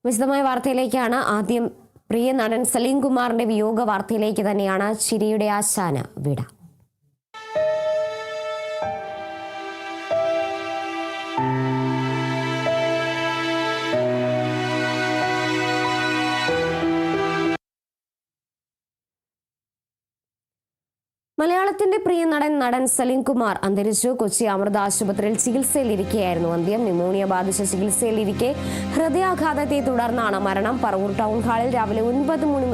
വിശദമായ വാർത്തയിലേക്കാണ്. ആദ്യം പ്രിയ നടൻ സലീം കുമാറിന്റെ വിയോഗ വാർത്തയിലേക്ക് തന്നെയാണ്. ചിരിയുടെ ആശാന് വിട. മലയാളത്തിന്റെ പ്രിയ നടൻ സലീം കുമാർ അന്തരിച്ചു. കൊച്ചി അമൃത ആശുപത്രിയിൽ ചികിത്സയിലിരിക്കെയായിരുന്നു അന്ത്യം. ന്യൂമോണിയ ബാധിച്ച ചികിത്സയിലിരിക്കെ ഹൃദയാഘാതത്തെ തുടർന്നാണ് മരണം. പറവൂർ ടൗൺ ഹാളിൽ രാവിലെ 9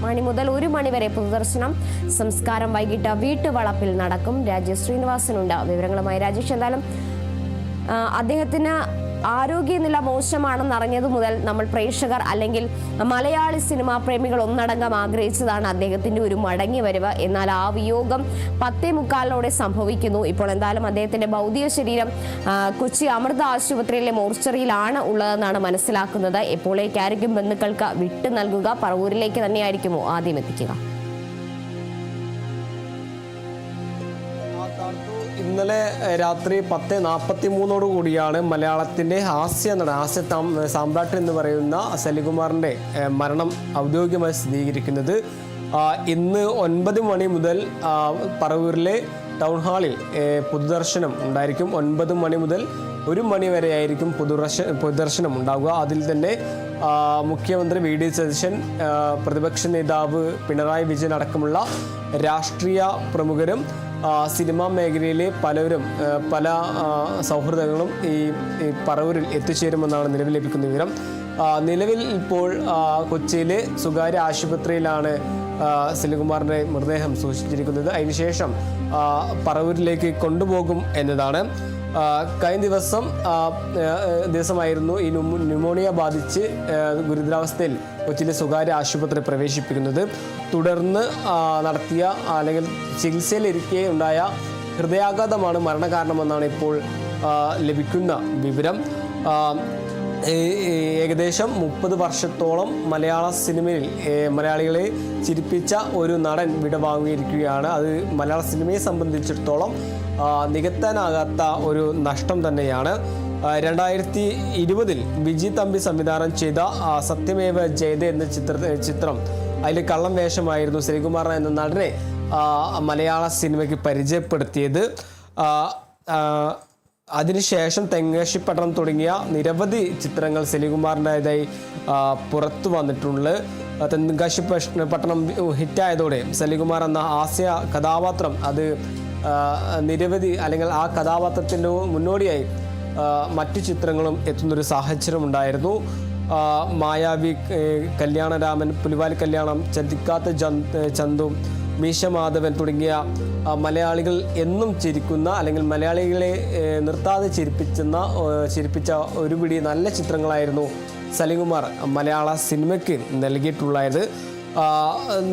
മണി മുതൽ 1 മണി വരെ പൊതുദർശനം. സംസ്കാരം വൈകിട്ട് വീട്ടുവളപ്പിൽ നടക്കും. രാജേഷ് ശ്രീനിവാസനുണ്ട് വിവരങ്ങളുമായി. രാജേഷ്, എന്തായാലും അദ്ദേഹത്തിന് ആരോഗ്യനില മോശമാണെന്ന് അറിഞ്ഞതു മുതൽ നമ്മൾ പ്രേക്ഷകർ അല്ലെങ്കിൽ മലയാളി സിനിമാ പ്രേമികൾ ഒന്നടങ്കം ആഗ്രഹിച്ചതാണ് അദ്ദേഹത്തിന്റെ ഒരു മടങ്ങി വരവ്. എന്നാൽ ആ വിയോഗം 10:45 സംഭവിക്കുന്നു. ഇപ്പോൾ എന്തായാലും അദ്ദേഹത്തിന്റെ ഭൗതിക ശരീരം കൊച്ചി അമൃത ആശുപത്രിയിലെ മോർച്ചറിയിലാണ് ഉള്ളതെന്നാണ് മനസ്സിലാക്കുന്നത്. എപ്പോഴേക്കായിരിക്കും ബന്ധുക്കൾക്ക് വിട്ടു നൽകുക? പറവൂരിലേക്ക് തന്നെയായിരിക്കുമോ ആദ്യം എത്തിക്കുക? ഇന്നലെ രാത്രി 10:43 കൂടിയാണ് മലയാളത്തിൻ്റെ ഹാസ്യ സാമ്രാട്ട് എന്ന് പറയുന്ന സലികുമാറിൻ്റെ മരണം ഔദ്യോഗികമായി സ്ഥിരീകരിക്കുന്നത്. ഇന്ന് 9 മണി മുതൽ പറവൂരിലെ ടൗൺ ഹാളിൽ പൊതുദർശനം ഉണ്ടായിരിക്കും. 9 മണി മുതൽ 1 മണി വരെ ആയിരിക്കും പൊതുദർശനം ഉണ്ടാവുക. അതിൽ തന്നെ മുഖ്യമന്ത്രി വി ഡി സതീശൻ, പ്രതിപക്ഷ നേതാവ് പിണറായി വിജയൻ അടക്കമുള്ള രാഷ്ട്രീയ പ്രമുഖരും സിനിമാ മേഖലയിലെ പലരും പല സൗഹൃദങ്ങളും ഈ പറവൂരിൽ എത്തിച്ചേരുമെന്നാണ് നിലവിൽ ലഭിക്കുന്ന വിവരം. നിലവിൽ ഇപ്പോൾ കൊച്ചിയിലെ സ്വകാര്യ ആശുപത്രിയിലാണ് സലികുമാറിൻ്റെ മൃതദേഹം സൂക്ഷിച്ചിരിക്കുന്നത്. അതിനുശേഷം പറവൂരിലേക്ക് കൊണ്ടുപോകും എന്നതാണ്. കഴിഞ്ഞ ദിവസമായിരുന്നു ഈ ന്യൂമോണിയ ബാധിച്ച് ഗുരുതരാവസ്ഥയിൽ കൊച്ചിയിലെ സ്വകാര്യ ആശുപത്രി പ്രവേശിപ്പിക്കുന്നത്. തുടർന്ന് നടത്തിയ അല്ലെങ്കിൽ ചികിത്സയിലിരിക്കെ ഉണ്ടായ ഹൃദയാഘാതമാണ് മരണകാരണമെന്നാണ് ഇപ്പോൾ ലഭിക്കുന്ന വിവരം. ഏകദേശം 30 വർഷത്തോളം മലയാള സിനിമയിൽ മലയാളികളെ ചിരിപ്പിച്ച ഒരു നടൻ വിടവാങ്ങിയിരിക്കുകയാണ്. അത് മലയാള സിനിമയെ സംബന്ധിച്ചിടത്തോളം നികത്താനാകാത്ത ഒരു നഷ്ടം തന്നെയാണ്. 2020 വിജി തമ്പി സംവിധാനം ചെയ്ത സത്യമേവ ജയതേ എന്ന ചിത്രം അതിൽ കള്ളം വേഷമായിരുന്നു സലികുമാർ എന്ന നടനെ മലയാള സിനിമയ്ക്ക് പരിചയപ്പെടുത്തിയത്. അതിനുശേഷം തെങ്ങാശിപ്പട്ടണം തുടങ്ങിയ നിരവധി ചിത്രങ്ങൾ സലികുമാറിൻ്റെതായി പുറത്തു വന്നിട്ടുണ്ട്. തെങ്ങാശിപ്പട്ടണം ഹിറ്റായതോടെ സലികുമാർ എന്ന ഹാസ്യ കഥാപാത്രം അത് നിരവധി അല്ലെങ്കിൽ ആ കഥാപാത്രത്തിൻ്റെ മുന്നോടിയായി മറ്റു ചിത്രങ്ങളും എത്തുന്നൊരു സാഹചര്യം ഉണ്ടായിരുന്നു. മായാവി, കല്യാണരാമൻ, പുലിവാൽ കല്യാണം, ചതിക്കാത്ത ചന്തു, മീശ മാധവൻ തുടങ്ങിയ മലയാളികൾ എന്നും ചിരിക്കുന്ന അല്ലെങ്കിൽ മലയാളികളെ നിർത്താതെ ചിരിപ്പിച്ച ഒരുപിടി നല്ല ചിത്രങ്ങളായിരുന്നു സലികുമാർ മലയാള സിനിമയ്ക്ക് നൽകിയിട്ടുള്ളത്.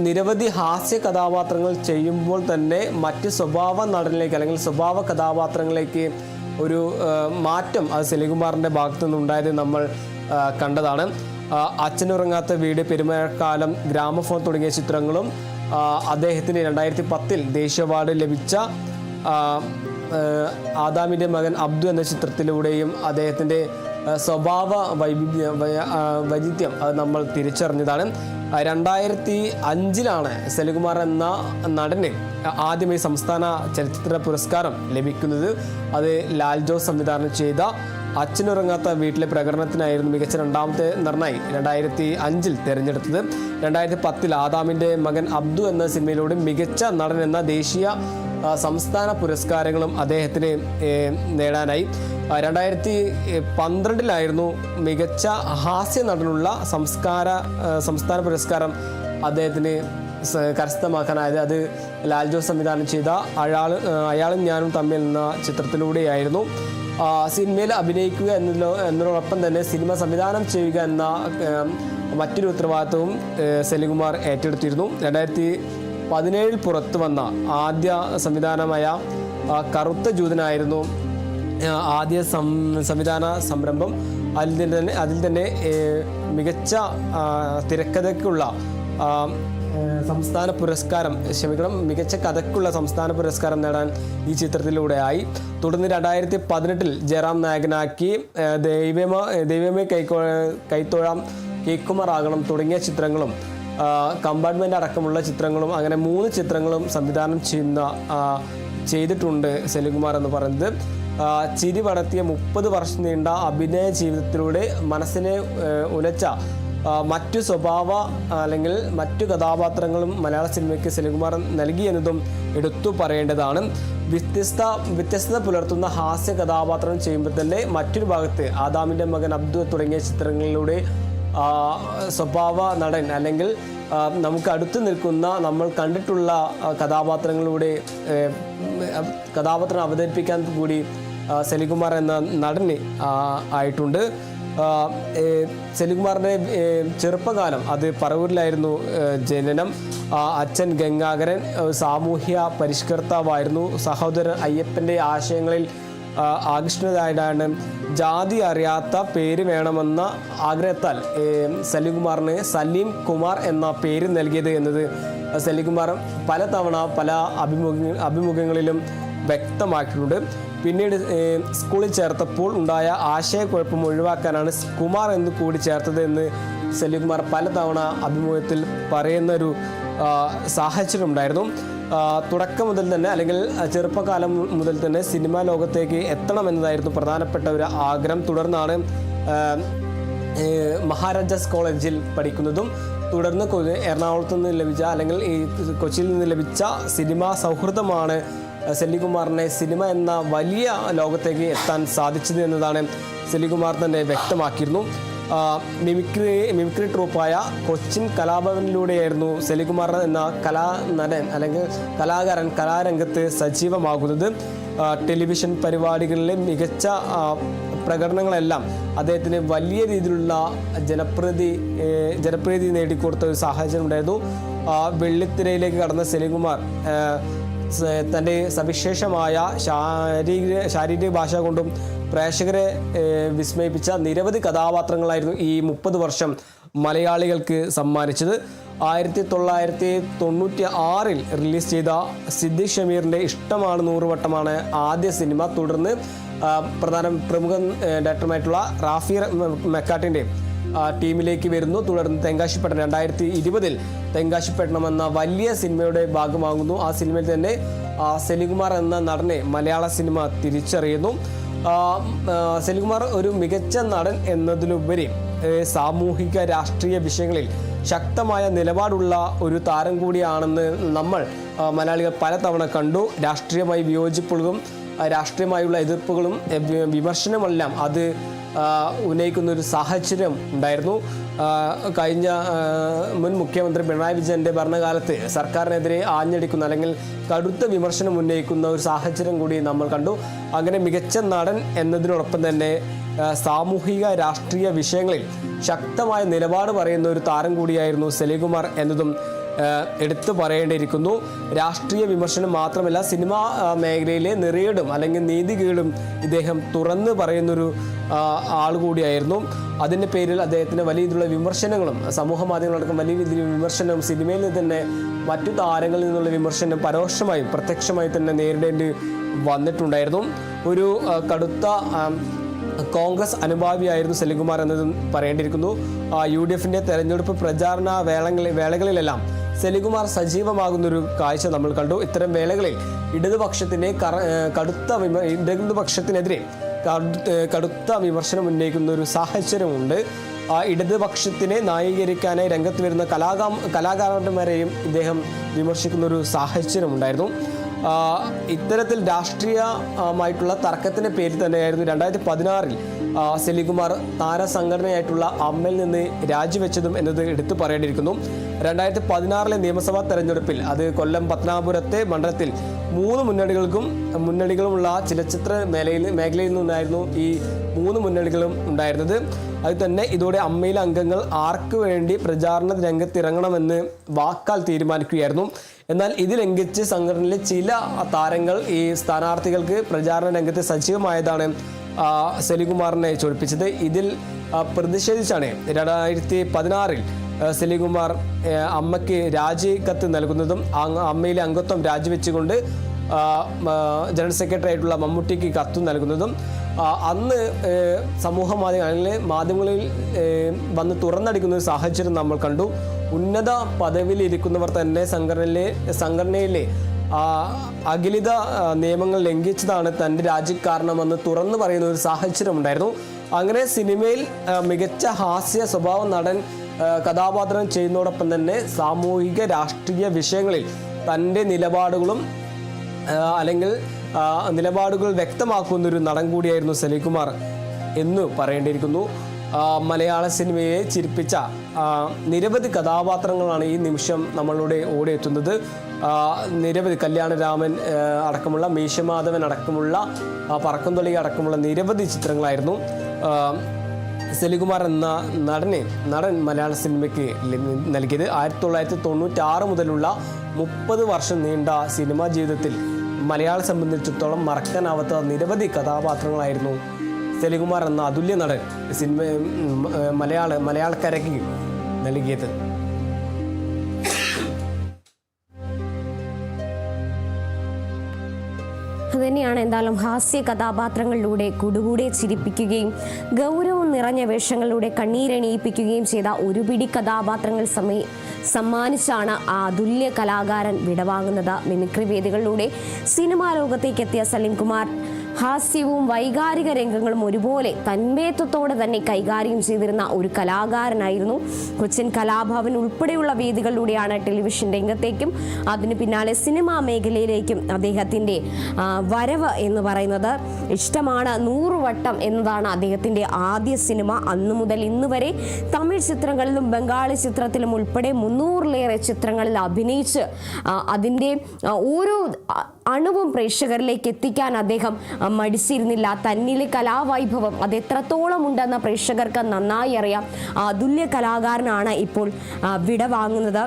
നിരവധി ഹാസ്യ കഥാപാത്രങ്ങൾ ചെയ്യുമ്പോൾ തന്നെ മറ്റ് സ്വഭാവ നടനിലേക്ക് അല്ലെങ്കിൽ സ്വഭാവ കഥാപാത്രങ്ങളിലേക്ക് ഒരു മാറ്റം അത് സലികുമാറിൻ്റെ ഭാഗത്തു നിന്നുണ്ടായത് നമ്മൾ കണ്ടതാണ്. അച്ഛനുറങ്ങാത്ത വീട്, പെരുമഴക്കാലം, ഗ്രാമഫോൺ തുടങ്ങിയ ചിത്രങ്ങളും അദ്ദേഹത്തിന് 2010 ദേശീയ അവാർഡ് ലഭിച്ച ആദാമിൻ്റെ മകൻ അബ്ദു എന്ന ചിത്രത്തിലൂടെയും അദ്ദേഹത്തിൻ്റെ സ്വഭാവ വൈവിധ്യം അത് നമ്മൾ തിരിച്ചറിഞ്ഞതാണ്. 2005 സലികുമാർ എന്ന നടന് ആദ്യമായി സംസ്ഥാന ചലച്ചിത്ര പുരസ്കാരം ലഭിക്കുന്നത്. അത് ലാൽ ജോസ് സംവിധാനം ചെയ്ത അച്ഛനുറങ്ങാത്ത വീട്ടിലെ പ്രകടനത്തിനായിരുന്നു മികച്ച 2ാമത്തെ നടനായി 2005 തിരഞ്ഞെടുത്തത്. 2010 ആദാമിൻ്റെ മകൻ അബ്ദു എന്ന സിനിമയിലൂടെ മികച്ച നടൻ എന്ന ദേശീയ സംസ്ഥാന പുരസ്കാരങ്ങളും അദ്ദേഹത്തിന് നേടാനായി. 2012 മികച്ച ഹാസ്യ നടനുള്ള സംസ്ഥാന പുരസ്കാരം അദ്ദേഹത്തിന് കരസ്ഥമാക്കാനായത്. അത് ലാൽ ജോസ് സംവിധാനം ചെയ്ത അയാളും ഞാനും തമ്മിൽ എന്ന ചിത്രത്തിലൂടെയായിരുന്നു. സിനിമയിൽ അഭിനയിക്കുക എന്നതിനോടൊപ്പം തന്നെ സിനിമ സംവിധാനം ചെയ്യുക എന്ന മറ്റൊരു ഉത്തരവാദിത്വവും സലികുമാർ ഏറ്റെടുത്തിരുന്നു. 2017 പുറത്തു വന്ന ആദ്യ സംവിധാനമായ കറുത്ത ജൂതനായിരുന്നു ആദ്യ സംവിധാന സംരംഭം. അതിൽ തന്നെ മികച്ച തിരക്കഥയ്ക്കുള്ള സംസ്ഥാന പുരസ്കാരം മികച്ച കഥയ്ക്കുള്ള സംസ്ഥാന പുരസ്കാരം നേടാൻ ഈ ചിത്രത്തിലൂടെയായി. തുടർന്ന് 2018 ജയറാം നായകനാക്കി ദൈവമേ കൈത്തോഴാം, കേക്കുമാറാകണം തുടങ്ങിയ ചിത്രങ്ങളും കമ്പാർട്ട്മെൻ്റ് അടക്കമുള്ള ചിത്രങ്ങളും അങ്ങനെ 3 ചിത്രങ്ങളും സംവിധാനം ചെയ്തിട്ടുണ്ട് സെലിംകുമാർ എന്ന് പറയുന്നത്. ചിരി പടർത്തിയ 30 വർഷം നീണ്ട അഭിനയ ജീവിതത്തിലൂടെ മനസ്സിനെ ഉലച്ച മറ്റു സ്വഭാവ അല്ലെങ്കിൽ മറ്റു കഥാപാത്രങ്ങളും മലയാള സിനിമയ്ക്ക് സെലിംകുമാർ നൽകി എന്നതും എടുത്തു പറയേണ്ടതാണ്. വ്യത്യസ്തത പുലർത്തുന്ന ഹാസ്യ കഥാപാത്രം ചെയ്യുമ്പോൾ തന്നെ മറ്റൊരു ഭാഗത്ത് ആദാമിൻ്റെ മകൻ അബ്ദു തുടങ്ങിയ ചിത്രങ്ങളിലൂടെ സ്വഭാവ നടൻ അല്ലെങ്കിൽ നമുക്ക് അടുത്ത് നിൽക്കുന്ന നമ്മൾ കണ്ടിട്ടുള്ള കഥാപാത്രം അവതരിപ്പിക്കാൻ കൂടി സെലിംകുമാർ എന്ന നടന് ആയിട്ടുണ്ട്. സെലിംകുമാറിൻ്റെ ചെറുപ്പകാലം അത് പറവൂരിലായിരുന്നു ജനനം. അച്ഛൻ ഗംഗാധരൻ സാമൂഹ്യ പരിഷ്കർത്താവായിരുന്നു. സഹോദരൻ അയ്യപ്പൻ്റെ ആശയങ്ങളിൽ ആകൃഷ്ടനായിട്ടാണ് ജാതി അറിയാത്ത പേര് വേണമെന്ന ആഗ്രഹത്താൽ സെലിംകുമാറിന് സലീം കുമാർ എന്ന പേര് നൽകിയത് എന്നത് സെലിംകുമാർ പലതവണ പല അഭിമുഖങ്ങളിലും വ്യക്തമാക്കിയിട്ടുണ്ട്. പിന്നീട് സ്കൂളിൽ ചേർത്തപ്പോൾ ഉണ്ടായ ആശയക്കുഴപ്പം ഒഴിവാക്കാനാണ് കുമാർ എന്ന് കൂടി ചേർത്തത് എന്ന് സെലിംകുമാർ പലതവണ അഭിമുഖത്തിൽ പറയുന്നൊരു സാഹചര്യം ഉണ്ടായിരുന്നു. തുടക്കം മുതൽ തന്നെ അല്ലെങ്കിൽ ചെറുപ്പകാലം മുതൽ തന്നെ സിനിമാ ലോകത്തേക്ക് എത്തണമെന്നതായിരുന്നു പ്രധാനപ്പെട്ട ഒരു ആഗ്രഹം. തുടർന്നാണ് മഹാരാജാസ് കോളേജിൽ പഠിക്കുന്നതും തുടർന്ന് എറണാകുളത്ത് നിന്ന് ലഭിച്ച അല്ലെങ്കിൽ ഈ കൊച്ചിയിൽ നിന്ന് ലഭിച്ച സിനിമാ സൗഹൃദമാണ് സെലിംകുമാറിനെ സിനിമ എന്ന വലിയ ലോകത്തേക്ക് എത്താൻ സാധിച്ചത് എന്നതാണ് സെലിംകുമാർ തന്നെ വ്യക്തമാക്കിയിരുന്നു. മിമിക്രി ട്രൂപ്പായ കൊച്ചിൻ കലാഭവനിലൂടെയായിരുന്നു സെലിംകുമാർ എന്ന കലാനടൻ അല്ലെങ്കിൽ കലാരംഗത്ത് സജീവമാകുന്നത്. ടെലിവിഷൻ പരിപാടികളിലെ മികച്ച പ്രകടനങ്ങളെല്ലാം അദ്ദേഹത്തിന് വലിയ രീതിയിലുള്ള ജനപ്രീതി നേടിക്കൊടുത്ത ഒരു സാഹചര്യം ഉണ്ടായിരുന്നു. വെള്ളിത്തിരയിലേക്ക് കടന്ന സെലിംകുമാർ തൻ്റെ സവിശേഷമായ ശാരീരിക ഭാഷ കൊണ്ടും പ്രേക്ഷകരെ വിസ്മയിപ്പിച്ച നിരവധി കഥാപാത്രങ്ങളായിരുന്നു ഈ 30 വർഷം മലയാളികൾക്ക് സമ്മാനിച്ചത്. 1996 റിലീസ് ചെയ്ത സിദ്ദിഖ് ഷമീറിൻ്റെ ഇഷ്ടമാണ് 100 വട്ടമാണ് ആദ്യ സിനിമ. തുടർന്ന് പ്രമുഖ ഡയറക്ടറുമായിട്ടുള്ള റാഫി മെക്കാട്ടിൻ്റെ ടീമിലേക്ക് വരുന്നു. തുടർന്ന് തെങ്കാശിപ്പട്ടണം 2020 തെങ്കാശിപ്പട്ടണം എന്ന വലിയ സിനിമയുടെ ഭാഗമാകുന്നു. ആ സിനിമയിൽ തന്നെ സെലിംകുമാർ എന്ന നടനെ മലയാള സിനിമ തിരിച്ചറിയുന്നു. സെലിംകുമാർ ഒരു മികച്ച നടൻ എന്നതിലുപരി സാമൂഹിക രാഷ്ട്രീയ വിഷയങ്ങളിൽ ശക്തമായ നിലപാടുള്ള ഒരു താരം കൂടിയാണെന്ന് നമ്മൾ മലയാളികൾ പലതവണ കണ്ടു. രാഷ്ട്രീയമായി വിയോജിപ്പുകളും രാഷ്ട്രീയമായുള്ള എതിർപ്പുകളും വിമർശനമെല്ലാം അത് ഉന്നയിക്കുന്ന ഒരു സാഹചര്യം ഉണ്ടായിരുന്നു. കഴിഞ്ഞ മുൻ മുഖ്യമന്ത്രി പിണറായി വിജയൻ്റെ ഭരണകാലത്ത് സർക്കാരിനെതിരെ ആഞ്ഞടിക്കുന്ന അല്ലെങ്കിൽ കടുത്ത വിമർശനം ഉന്നയിക്കുന്ന ഒരു സാഹചര്യം കൂടി നമ്മൾ കണ്ടു. അങ്ങനെ മികച്ച നടൻ എന്നതിനോടൊപ്പം തന്നെ സാമൂഹിക രാഷ്ട്രീയ വിഷയങ്ങളിൽ ശക്തമായ നിലപാട് പറയുന്ന ഒരു താരം കൂടിയായിരുന്നു സെലിംകുമാർ എന്നതും എടുത്തു പറയേണ്ടിയിരിക്കുന്നു. രാഷ്ട്രീയ വിമർശനം മാത്രമല്ല, സിനിമാ മേഖലയിലെ നെറിയേടും അല്ലെങ്കിൽ നീതികേടും ഇദ്ദേഹം തുറന്നു പറയുന്നൊരു ആൾ കൂടിയായിരുന്നു. അതിൻ്റെ പേരിൽ അദ്ദേഹത്തിന് വലിയ രീതിയിലുള്ള വിമർശനങ്ങളും സമൂഹ മാധ്യമങ്ങളടക്കം വലിയ രീതിയിൽ വിമർശനവും സിനിമയിൽ നിന്ന് തന്നെ മറ്റു താരങ്ങളിൽ നിന്നുള്ള വിമർശനം പരോക്ഷമായും പ്രത്യക്ഷമായി തന്നെ നേരിടേണ്ടി വന്നിട്ടുണ്ടായിരുന്നു. ഒരു കടുത്ത കോൺഗ്രസ് അനുഭാവിയായിരുന്നു സെലിംകുമാർ എന്നതും പറയേണ്ടിയിരിക്കുന്നു. UDFിൻ്റെ തെരഞ്ഞെടുപ്പ് പ്രചാരണ വേളകളിലെല്ലാം സെലിംകുമാർ സജീവമാകുന്നൊരു കാഴ്ച നമ്മൾ കണ്ടു. ഇത്തരം വേളകളിൽ ഇടതുപക്ഷത്തിനെതിരെ കടുത്ത വിമർശനം ഉന്നയിക്കുന്ന ഒരു സാഹചര്യമുണ്ട്. ഇടതുപക്ഷത്തിനെ ന്യായീകരിക്കാനായി രംഗത്ത് വരുന്ന കലാകാരന്മാരെയും ഇദ്ദേഹം വിമർശിക്കുന്ന ഒരു സാഹചര്യം ഉണ്ടായിരുന്നു. ഇത്തരത്തിൽ രാഷ്ട്രീയമായിട്ടുള്ള തർക്കത്തിൻ്റെ പേരിൽ തന്നെയായിരുന്നു 2016 സെലിംകുമാർ താരസംഘടനയായിട്ടുള്ള അമ്മയിൽ നിന്ന് രാജിവെച്ചതും എന്നത് എടുത്തു പറയേണ്ടിയിരിക്കുന്നു. 2016 നിയമസഭാ തെരഞ്ഞെടുപ്പിൽ അത് കൊല്ലം പത്തനാപുരത്തെ മണ്ഡലത്തിൽ 3 മുന്നണികളുമുള്ള ചലച്ചിത്ര മേഖലയിൽ നിന്നായിരുന്നു ഈ 3 മുന്നണികളും ഉണ്ടായിരുന്നത്. അത് തന്നെ ഇതോടെ അമ്മയിലെ അംഗങ്ങൾ ആർക്ക് വേണ്ടി പ്രചാരണ രംഗത്തിറങ്ങണമെന്ന് വാക്കാൽ തീരുമാനിക്കുകയായിരുന്നു. എന്നാൽ ഇത് ലംഘിച്ച് സംഘടനയിലെ ചില താരങ്ങൾ ഈ സ്ഥാനാർത്ഥികൾക്ക് പ്രചാരണ രംഗത്ത് സജീവമായതാണ് സെലിംകുമാറിനെ ചൊടിപ്പിച്ചത്. ഇതിൽ പ്രതിഷേധിച്ചാണ് 2016 സലീം കുമാർ അമ്മയ്ക്ക് രാജിക്കത്ത് നൽകുന്നതും അമ്മയിലെ അംഗത്വം രാജിവെച്ചുകൊണ്ട് ജനറൽ സെക്രട്ടറി ആയിട്ടുള്ള മമ്മൂട്ടിക്ക് കത്ത് നൽകുന്നതും. അന്ന് സമൂഹ മാധ്യമങ്ങളിൽ വന്ന് തുറന്നടിക്കുന്ന ഒരു സാഹചര്യം നമ്മൾ കണ്ടു. ഉന്നത പദവിയിൽ ഇരിക്കുന്നവർ തന്നെ സംഘടനയിലെ അഖിലിത നിയമങ്ങൾ ലംഘിച്ചതാണ് തൻ്റെ രാജിക്കാരണമെന്ന് തുറന്നു പറയുന്ന ഒരു സാഹചര്യം ഉണ്ടായിരുന്നു. അങ്ങനെ സിനിമയിൽ മികച്ച ഹാസ്യ സ്വഭാവ നടൻ കഥാപാത്രം ചെയ്യുന്നതോടൊപ്പം തന്നെ സാമൂഹിക രാഷ്ട്രീയ വിഷയങ്ങളിൽ തൻ്റെ നിലപാടുകൾ വ്യക്തമാക്കുന്നൊരു നടൻ കൂടിയായിരുന്നു സലീം കുമാർ എന്ന് പറയേണ്ടിയിരിക്കുന്നു. മലയാള സിനിമയെ ചിരിപ്പിച്ച നിരവധി കഥാപാത്രങ്ങളാണ് ഈ നിമിഷം നമ്മളുടെ ഓടിയെത്തുന്നത്. നിരവധി കല്യാണരാമൻ അടക്കമുള്ള മീശമാധവൻ അടക്കമുള്ള പറക്കംതൊളി അടക്കമുള്ള നിരവധി ചിത്രങ്ങളായിരുന്നു സലീം കുമാർ എന്ന നടൻ മലയാള സിനിമയ്ക്ക് നൽകിയത്. 1996 മുതലുള്ള 30 വർഷം നീണ്ട സിനിമാ ജീവിതത്തിൽ മലയാളം സംബന്ധിച്ചിടത്തോളം മറക്കാനാവാത്ത നിരവധി കഥാപാത്രങ്ങളായിരുന്നു സലീം കുമാർ എന്ന അതുല്യ നടൻ മലയാളക്കരയ്ക്ക് നൽകിയത്. അതുതന്നെയാണ് എന്തായാലും ഹാസ്യ കഥാപാത്രങ്ങളിലൂടെ കുടുകൂടെ ചിരിപ്പിക്കുകയും ഗൗരവം നിറഞ്ഞ വേഷങ്ങളിലൂടെ കണ്ണീരണിയിപ്പിക്കുകയും ചെയ്ത ഒരു പിടി കഥാപാത്രങ്ങൾ സമ്മാനിച്ചാണ് ആ അതുല്യ കലാകാരൻ വിടവാങ്ങുന്നത്. മിമിക്രി വേദികളിലൂടെ സിനിമാ ലോകത്തേക്ക് എത്തിയ സലീം കുമാർ ഹാസ്യവും വൈകാരിക രംഗങ്ങളും ഒരുപോലെ തന്മയത്വത്തോടെ തന്നെ കൈകാര്യം ചെയ്തിരുന്ന ഒരു കലാകാരനായിരുന്നു. കൊച്ചിൻ കലാഭവൻ ഉൾപ്പെടെയുള്ള വേദികളിലൂടെയാണ് ടെലിവിഷൻ രംഗത്തേക്കും അതിനു പിന്നാലെ സിനിമാ മേഖലയിലേക്കും അദ്ദേഹത്തിൻ്റെ വരവ് എന്ന് പറയുന്നത്. ഇഷ്ടമാണ് 100 വട്ടം എന്നതാണ് അദ്ദേഹത്തിൻ്റെ ആദ്യ സിനിമ. അന്നു മുതൽ ഇന്ന് വരെ തമിഴ് ചിത്രങ്ങളിലും ബംഗാളി ചിത്രത്തിലും ഉൾപ്പെടെ 300-ലേറെ ചിത്രങ്ങളിൽ അഭിനയിച്ച് അതിൻ്റെ ഓരോ അണുവും പ്രേക്ഷകരിലേക്ക് എത്തിക്കാൻ അദ്ദേഹം മടിച്ചിരുന്നില്ല. തന്നിലെ കലാവൈഭവം അത് എത്രത്തോളം ഉണ്ടെന്ന് പ്രേക്ഷകർക്ക് നന്നായി അറിയാം. അതുല്യ കലാകാരനാണ് ഇപ്പോൾ വിടവാങ്ങുന്നത്.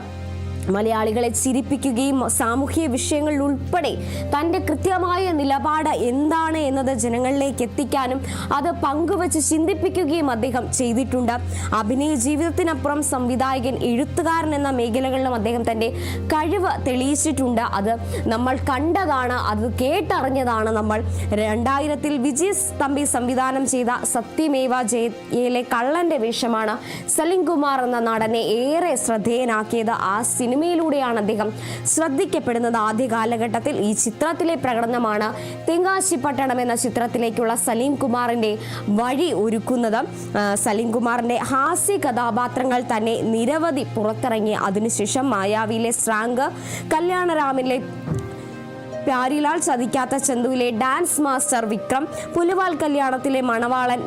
മലയാളികളെ ചിരിപ്പിക്കുകയും സാമൂഹിക വിഷയങ്ങളിൽ ഉൾപ്പെടെ തൻ്റെ കൃത്യമായ നിലപാട് എന്താണ് എന്നത് ജനങ്ങളിലേക്ക് എത്തിക്കാനും അത് പങ്കുവച്ച് ചിന്തിപ്പിക്കുകയും അദ്ദേഹം ചെയ്തിട്ടുണ്ട്. അഭിനയ ജീവിതത്തിനപ്പുറം സംവിധായകൻ, എഴുത്തുകാരൻ എന്ന മേഖലകളിലും അദ്ദേഹം തൻ്റെ കഴിവ് തെളിയിച്ചിട്ടുണ്ട്. അത് നമ്മൾ കണ്ടതാണ്, അത് കേട്ടറിഞ്ഞതാണ് നമ്മൾ. 2000-ൽ വിജയ് തമ്പി സംവിധാനം ചെയ്ത സത്യമേവ ജയതയിലെ കള്ളന്റെ വേഷമാണ് സലീം കുമാർ എന്ന നടനെ ഏറെ ശ്രദ്ധേയനാക്കിയത്. ആ സിനിമയിലൂടെയാണ് അദ്ദേഹം ശ്രദ്ധിക്കപ്പെടുന്നത്. ആദ്യ കാലഘട്ടത്തിൽ ഈ ചിത്രത്തിലെ പ്രകടനമാണ് തെങ്കാശിപ്പട്ടണം എന്ന ചിത്രത്തിലേക്കുള്ള സലീം കുമാറിന്റെ വഴി ഒരുക്കുന്നത്. സലീം കുമാറിന്റെ ഹാസ്യ കഥാപാത്രങ്ങൾ തന്നെ നിരവധി പുറത്തിറങ്ങി. അതിനുശേഷം മായാവിയിലെ സ്രാങ്ക്, കല്യാണരാമിലെ പ്യാരിലാൽ, ചതിക്കാത്ത ചന്തുവിലെ ഡാൻസ് മാസ്റ്റർ വിക്രം, പുലിവാൽ കല്യാണത്തിലെ മണവാളൻ,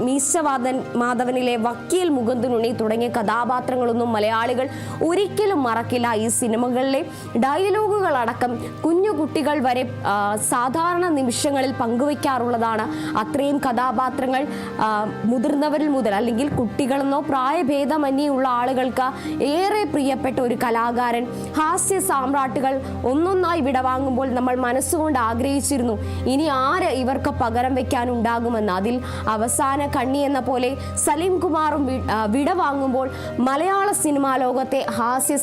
മാധവനിലെ വക്കീൽ മുകുന്ദനുണ്ണി തുടങ്ങിയ കഥാപാത്രങ്ങളൊന്നും മലയാളികൾ ഒരിക്കലും മറക്കില്ല. ഈ സിനിമകളിലെ ഡയലോഗുകൾ അടക്കം കുഞ്ഞു കുട്ടികൾ വരെ സാധാരണ നിമിഷങ്ങളിൽ പങ്കുവയ്ക്കാറുള്ളതാണ്. അത്രയും കഥാപാത്രങ്ങൾ മുതിർന്നവരിൽ മുതൽ അല്ലെങ്കിൽ കുട്ടികളെന്നോ പ്രായഭേദമന്യുള്ള ആളുകൾക്ക് ഏറെ പ്രിയപ്പെട്ട ഒരു കലാകാരൻ. ഹാസ്യ സാമ്രാട്ടുകൾ ഒന്നൊന്നായി വിടവാങ്ങുമ്പോൾ നമ്മൾ മനസ്സുകൊണ്ട് ആഗ്രഹിച്ചിരുന്നു ഇനി ആര് ഇവർക്ക് പകരം വെക്കാനുണ്ടാകുമെന്ന്. അതിൽ അവസാന കണ്ണി എന്ന പോലെ സലീം കുമാറും വിടവാങ്ങുമ്പോൾ മലയാള സിനിമാ ലോകത്തെ ഹാസ്യ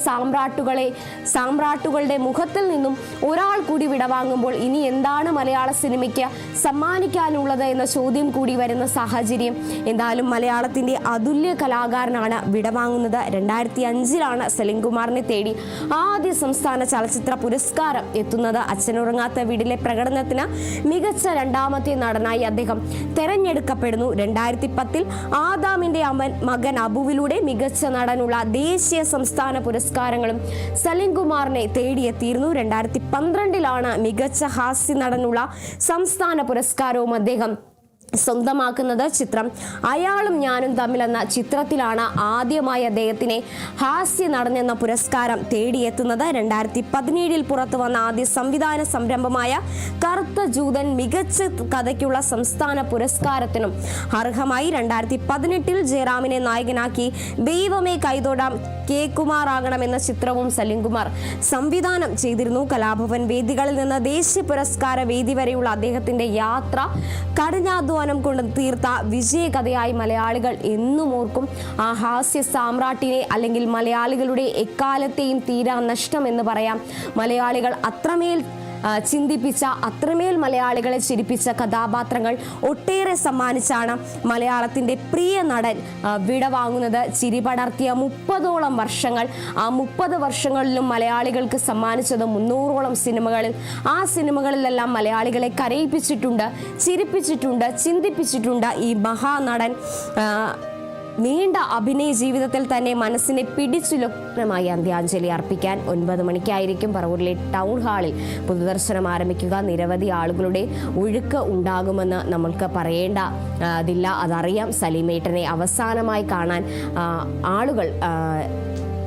സാമ്രാട്ടുകളുടെ മുഖത്തിൽ നിന്നും ഒരാൾ കൂടി വിടവാങ്ങുമ്പോൾ ഇനി എന്താണ് മലയാള സിനിമയ്ക്ക് സമ്മാനിക്കാനുള്ളത് എന്ന ചോദ്യം കൂടി വരുന്ന സാഹചര്യം. എന്തായാലും മലയാളത്തിന്റെ അതുല്യ കലാകാരനാണ് വിടവാങ്ങുന്നത്. 2005-ലാണ് സലീം കുമാറിനെ തേടി ആദ്യ സംസ്ഥാന ചലച്ചിത്ര പുരസ്കാരം എത്തുന്നത്. അച്ഛനുറങ്ങാത്ത വീടിലെ പ്രകടനത്തിന് മികച്ച 2ാമത്തെ നടനായി അദ്ദേഹം തെരഞ്ഞെടുക്കപ്പെടുന്നു. 2010-ൽ ആദാമിന്റെ മകൻ അബുവിലൂടെ മികച്ച നടനുള്ള ദേശീയ സംസ്ഥാന പുരസ്കാരങ്ങളും സലീം കുമാറിനെ തേടിയെത്തിയിരുന്നു. 2012-ലാണ് മികച്ച ഹാസ്യ നടനുള്ള സംസ്ഥാന പുരസ്കാരവും അദ്ദേഹം സ്വന്തമാക്കുന്നത്. ചിത്രം അയാളും ഞാനും തമ്മിലെന്ന ചിത്രത്തിലാണ് ആദ്യമായി അദ്ദേഹത്തിനെ ഹാസ്യ നടനെന്ന പുരസ്കാരം തേടിയെത്തുന്നത്. 2017-ൽ പുറത്തു വന്ന ആദ്യ സംവിധാന സംരംഭമായ കറുത്ത ജൂതൻ മികച്ച കഥയ്ക്കുള്ള സംസ്ഥാന പുരസ്കാരത്തിനും അർഹമായി. 2018-ൽ ജയറാമിനെ നായകനാക്കി ദൈവമേ കൈതൊടാം കെ കുമാർ ആകണം എന്ന ചിത്രവും സലീം കുമാർ സംവിധാനം ചെയ്തിരുന്നു. കലാഭവൻ വേദികളിൽ നിന്ന് ദേശീയ പുരസ്കാര വേദി വരെയുള്ള അദ്ദേഹത്തിന്റെ യാത്ര കഠിനാധ്വാനം ബാലഭവനം കൊണ്ട് തീർത്ത വിജയകഥയായി മലയാളികൾ എന്നും ഓർക്കും. ആ ഹാസ്യ സാമ്രാട്ടിനെ, അല്ലെങ്കിൽ മലയാളികളുടെ എക്കാലത്തെയും തീരാ നഷ്ടം എന്ന് പറയാം. മലയാളികൾ അത്രമേൽ ചിന്തിപ്പിച്ച, അത്രമേൽ മലയാളികളെ ചിരിപ്പിച്ച കഥാപാത്രങ്ങൾ ഒട്ടേറെ സമ്മാനിച്ചാണ് മലയാളത്തിൻ്റെ പ്രിയ നടൻ വിടവാങ്ങുന്നത്. ചിരി പടർത്തിയ 30ഓളം വർഷങ്ങൾ, ആ 30 വർഷങ്ങളിലും മലയാളികൾക്ക് സമ്മാനിച്ചത് 300ഓളം സിനിമകളിൽ. ആ സിനിമകളിലെല്ലാം മലയാളികളെ കരയിപ്പിച്ചിട്ടുണ്ട്, ചിരിപ്പിച്ചിട്ടുണ്ട്, ചിന്തിപ്പിച്ചിട്ടുണ്ട് ഈ മഹാനടൻ. നീണ്ട അഭിനയ ജീവിതത്തിൽ തന്നെ മനസ്സിനെ പിടിച്ചുലമായി അന്ത്യാഞ്ജലി അർപ്പിക്കാൻ 9 മണിക്കായിരിക്കും പറവൂരിലെ ടൗൺ ഹാളിൽ പൊതുദർശനം ആരംഭിക്കുക. നിരവധി ആളുകളുടെ ഒഴുക്ക് ഉണ്ടാകുമെന്ന് നമ്മൾക്ക് പറയേണ്ടതില്ല, അതറിയാം. സലീമേട്ടനെ അവസാനമായി കാണാൻ ആളുകൾ,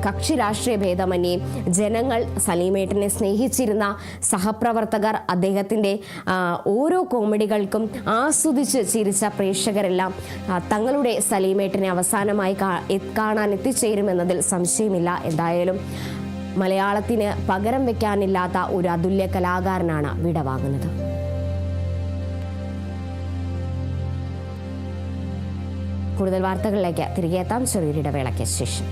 കക്ഷി രാഷ്ട്രീയ ഭേദമന്യേ ജനങ്ങൾ, സലീമേട്ടനെ സ്നേഹിച്ചിരുന്ന സഹപ്രവർത്തകർ, അദ്ദേഹത്തിൻ്റെ ഓരോ കോമഡികൾക്കും ആസ്വദിച്ച് ചിരിച്ച പ്രേക്ഷകരെല്ലാം തങ്ങളുടെ സലീമേട്ടനെ അവസാനമായി കാണാൻ എത്തിച്ചേരുമെന്നതിൽ സംശയമില്ല. എന്തായാലും മലയാളത്തിന് പകരം വെക്കാനില്ലാത്ത ഒരു അതുല്യ കലാകാരനാണ് വിടവാങ്ങുന്നത്. കൂടുതൽ വാർത്തകളിലേക്ക് തിരികെ എത്താം ചെറിയൊരിടവേളയ്ക്ക് ശേഷം.